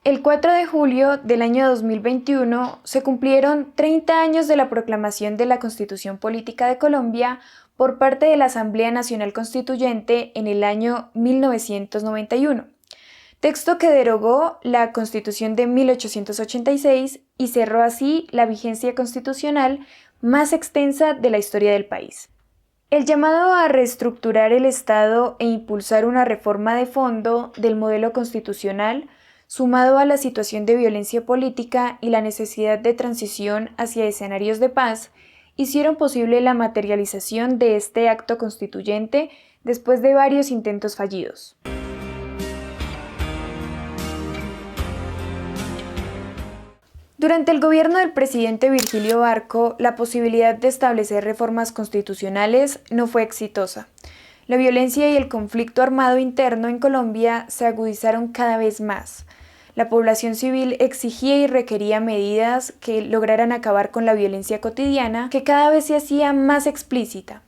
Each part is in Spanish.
El 4 de julio del año 2021 se cumplieron 30 años de la proclamación de la Constitución Política de Colombia por parte de la Asamblea Nacional Constituyente en el año 1991, texto que derogó la Constitución de 1886 y cerró así la vigencia constitucional más extensa de la historia del país. El llamado a reestructurar el Estado e impulsar una reforma de fondo del modelo constitucional, sumado a la situación de violencia política y la necesidad de transición hacia escenarios de paz, hicieron posible la materialización de este acto constituyente después de varios intentos fallidos. Durante el gobierno del presidente Virgilio Barco, la posibilidad de establecer reformas constitucionales no fue exitosa. La violencia y el conflicto armado interno en Colombia se agudizaron cada vez más. La población civil exigía y requería medidas que lograran acabar con la violencia cotidiana, que cada vez se hacía más explícita.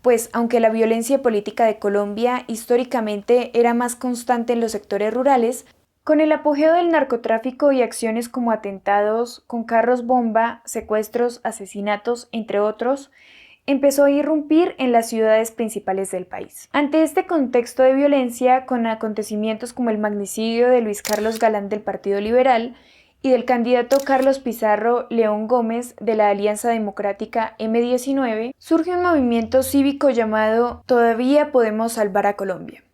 Pues, aunque la violencia política de Colombia históricamente era más constante en los sectores rurales, con el apogeo del narcotráfico y acciones como atentados con carros bomba, secuestros, asesinatos, entre otros, empezó a irrumpir en las ciudades principales del país. Ante este contexto de violencia, con acontecimientos como el magnicidio de Luis Carlos Galán del Partido Liberal y del candidato Carlos Pizarro León Gómez de la Alianza Democrática M19, surge un movimiento cívico llamado Todavía Podemos Salvar a Colombia,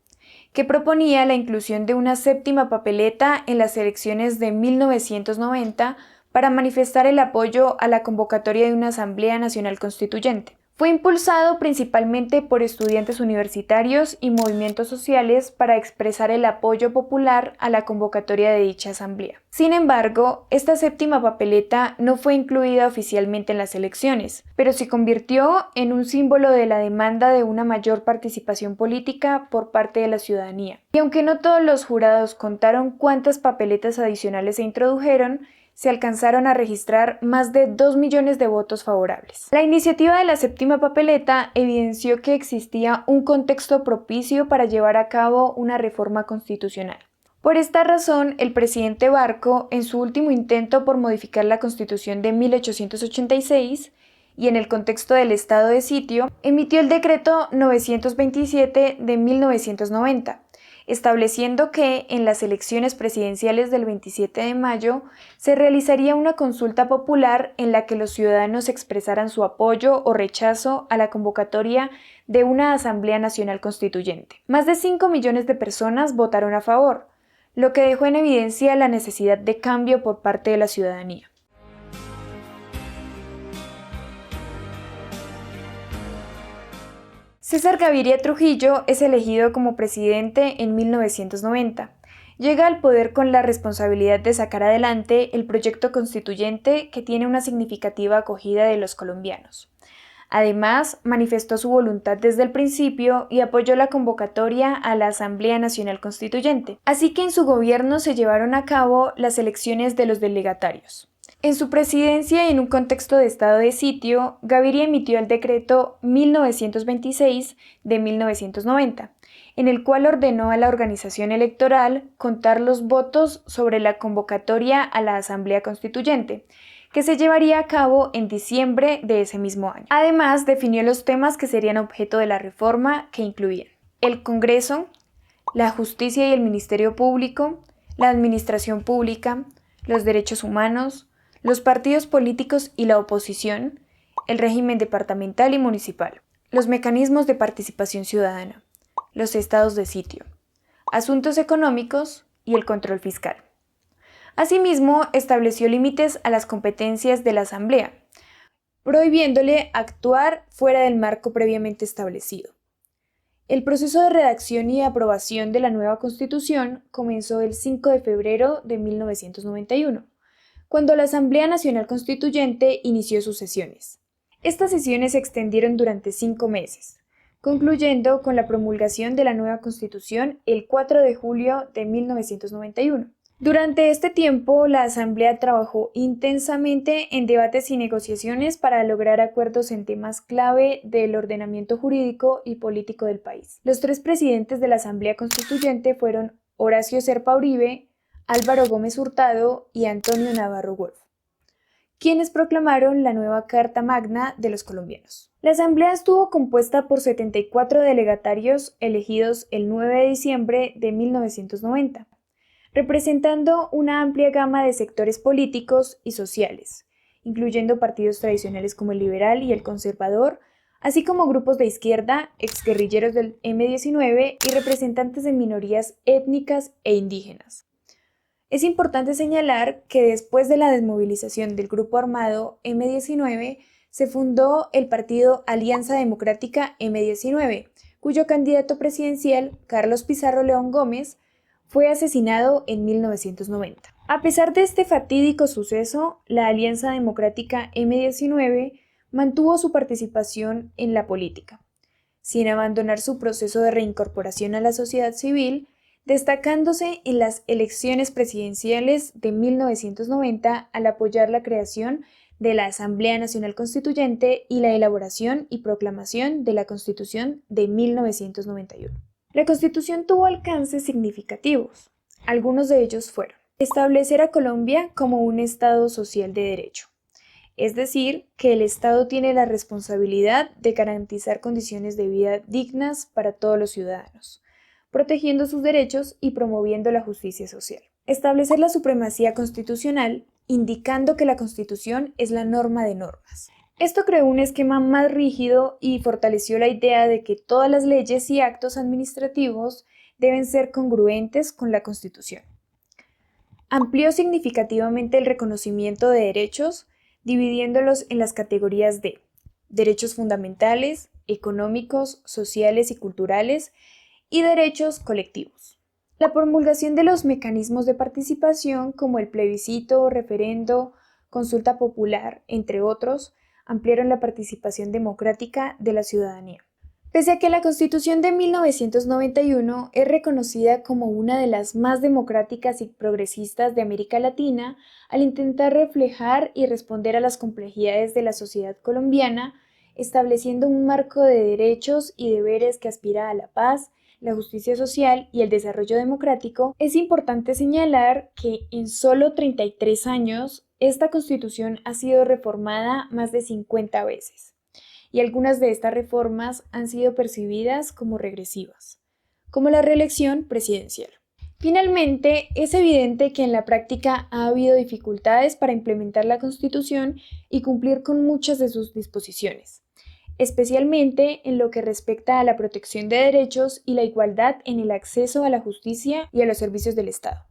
que proponía la inclusión de una séptima papeleta en las elecciones de 1990 para manifestar el apoyo a la convocatoria de una Asamblea Nacional Constituyente. Fue impulsado principalmente por estudiantes universitarios y movimientos sociales para expresar el apoyo popular a la convocatoria de dicha asamblea. Sin embargo, esta séptima papeleta no fue incluida oficialmente en las elecciones, pero se convirtió en un símbolo de la demanda de una mayor participación política por parte de la ciudadanía. Y aunque no todos los jurados contaron cuántas papeletas adicionales se introdujeron, se alcanzaron a registrar más de 2 millones de votos favorables. La iniciativa de la séptima papeleta evidenció que existía un contexto propicio para llevar a cabo una reforma constitucional. Por esta razón, el presidente Barco, en su último intento por modificar la Constitución de 1886, y en el contexto del estado de sitio, emitió el decreto 927 de 1990, estableciendo que en las elecciones presidenciales del 27 de mayo se realizaría una consulta popular en la que los ciudadanos expresaran su apoyo o rechazo a la convocatoria de una Asamblea Nacional Constituyente. Más de 5 millones de personas votaron a favor, lo que dejó en evidencia la necesidad de cambio por parte de la ciudadanía. César Gaviria Trujillo es elegido como presidente en 1990. Llega al poder con la responsabilidad de sacar adelante el proyecto constituyente que tiene una significativa acogida de los colombianos. Además, manifestó su voluntad desde el principio y apoyó la convocatoria a la Asamblea Nacional Constituyente. Así que en su gobierno se llevaron a cabo las elecciones de los delegatarios. En su presidencia y en un contexto de estado de sitio, Gaviria emitió el decreto 1926 de 1990, en el cual ordenó a la organización electoral contar los votos sobre la convocatoria a la Asamblea Constituyente, que se llevaría a cabo en diciembre de ese mismo año. Además, definió los temas que serían objeto de la reforma, que incluían el Congreso, la justicia y el Ministerio Público, la administración pública, los derechos humanos, los partidos políticos y la oposición, el régimen departamental y municipal, los mecanismos de participación ciudadana, los estados de sitio, asuntos económicos y el control fiscal. Asimismo, estableció límites a las competencias de la Asamblea, prohibiéndole actuar fuera del marco previamente establecido. El proceso de redacción y aprobación de la nueva Constitución comenzó el 5 de febrero de 1991. Cuando la Asamblea Nacional Constituyente inició sus sesiones. Estas sesiones se extendieron durante 5 meses, concluyendo con la promulgación de la nueva Constitución el 4 de julio de 1991. Durante este tiempo, la Asamblea trabajó intensamente en debates y negociaciones para lograr acuerdos en temas clave del ordenamiento jurídico y político del país. Los 3 presidentes de la Asamblea Constituyente fueron Horacio Serpa Uribe, Álvaro Gómez Hurtado y Antonio Navarro Wolf, quienes proclamaron la nueva Carta Magna de los colombianos. La asamblea estuvo compuesta por 74 delegatarios elegidos el 9 de diciembre de 1990, representando una amplia gama de sectores políticos y sociales, incluyendo partidos tradicionales como el liberal y el conservador, así como grupos de izquierda, exguerrilleros del M-19 y representantes de minorías étnicas e indígenas. Es importante señalar que después de la desmovilización del grupo armado M-19, se fundó el partido Alianza Democrática M-19, cuyo candidato presidencial, Carlos Pizarro León Gómez, fue asesinado en 1990. A pesar de este fatídico suceso, la Alianza Democrática M-19 mantuvo su participación en la política, sin abandonar su proceso de reincorporación a la sociedad civil, destacándose en las elecciones presidenciales de 1990 al apoyar la creación de la Asamblea Nacional Constituyente y la elaboración y proclamación de la Constitución de 1991. La Constitución tuvo alcances significativos. Algunos de ellos fueron: establecer a Colombia como un Estado social de derecho, es decir, que el Estado tiene la responsabilidad de garantizar condiciones de vida dignas para todos los ciudadanos, protegiendo sus derechos y promoviendo la justicia social. Establecer la supremacía constitucional, indicando que la Constitución es la norma de normas. Esto creó un esquema más rígido y fortaleció la idea de que todas las leyes y actos administrativos deben ser congruentes con la Constitución. Amplió significativamente el reconocimiento de derechos, dividiéndolos en las categorías de derechos fundamentales, económicos, sociales y culturales, y derechos colectivos. La promulgación de los mecanismos de participación como el plebiscito, referendo, consulta popular, entre otros, ampliaron la participación democrática de la ciudadanía. Pese a que la Constitución de 1991 es reconocida como una de las más democráticas y progresistas de América Latina, al intentar reflejar y responder a las complejidades de la sociedad colombiana, estableciendo un marco de derechos y deberes que aspira a la paz, la justicia social y el desarrollo democrático, es importante señalar que en solo 33 años esta Constitución ha sido reformada más de 50 veces, y algunas de estas reformas han sido percibidas como regresivas, como la reelección presidencial. Finalmente, es evidente que en la práctica ha habido dificultades para implementar la Constitución y cumplir con muchas de sus disposiciones, especialmente en lo que respecta a la protección de derechos y la igualdad en el acceso a la justicia y a los servicios del Estado.